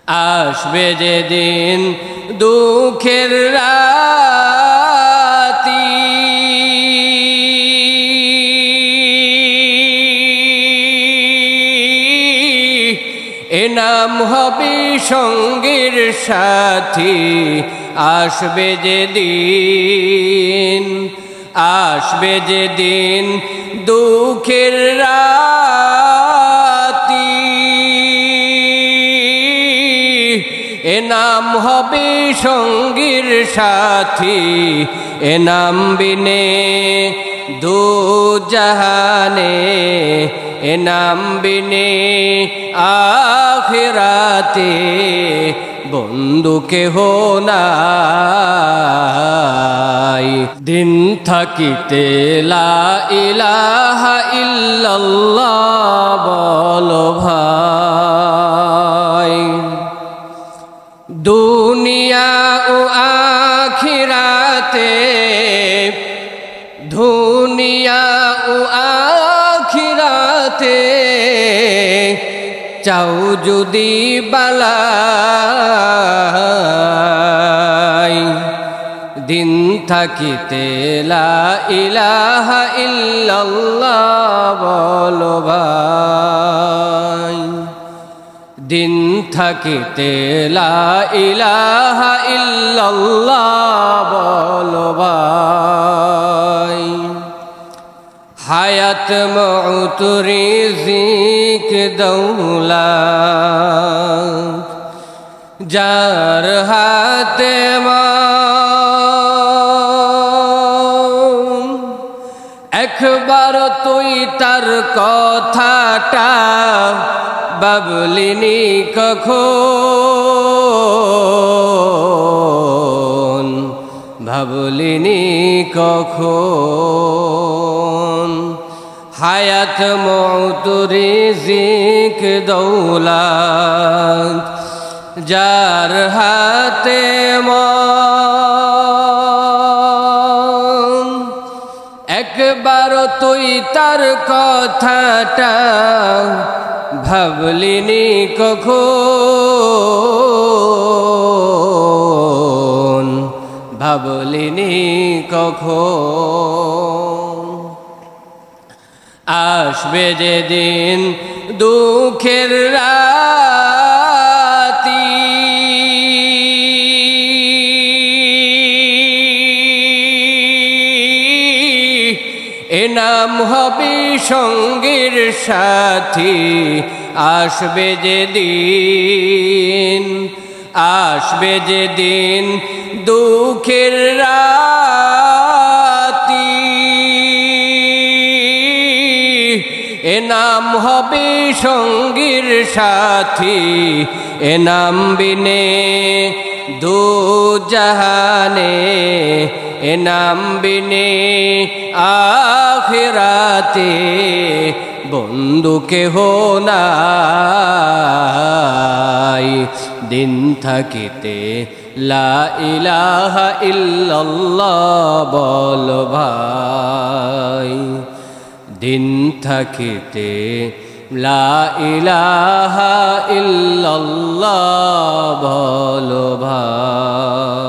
আসবে যেদিন দুঃখের রাতি, এ নাম হবে সঙ্গীর সাথী। আসবে যেদিন, আসবে যেদিন দুঃখের রাতি, এ নাম হবে সঙ্গীর সাথী। এ নাম বিনে দু জাহানে, এ নাম বিনে আখিরাতে বন্ধু কেহ নাই। দিন থাকিতে লা ইলাহা ইল্লাল্লাহ বলো ভাই, দুনিয়া ও আখিরাতে, দুনিয়া ও আখিরাতে চাও যদি বালাই, দিন থাকিতে লা ইলাহা ইল্লাল্লাহ বলো ভাই, দিন থাকিতে লা ইলাহা ইল্লাল্লাহ বলো ভাই। হায়াত মউত রিজিক দৌলত যার হাতে মন, একবার তুই তার কথাটা বাবলিনি কখন, ভাবলিনি কখন। হায়াত মউত রিজিক দৌলত যার হাতে মন, একবার তুই তার কথাটা ভাবলিনি কখন, ভাবলিনি কখন। আসবে যেদিন দুঃখের রাতি, এ নাম হবে সঙ্গীর সাথী। আসবে যেদিন, আসবে যেদিন দুঃখের রাতি, এ নাম হবে সঙ্গীর সাথী। এ নাম বিনে দু জাহানে, এ নাম বিনে আখিরাতে বন্ধু কেহ নাই। দিন থাকিতে লা ইলাহা ইল্লাল্লাহ বলো ভাই, দিন থাকিতে লা ইলাহা ইল্লাল্লাহ বলো ভাই।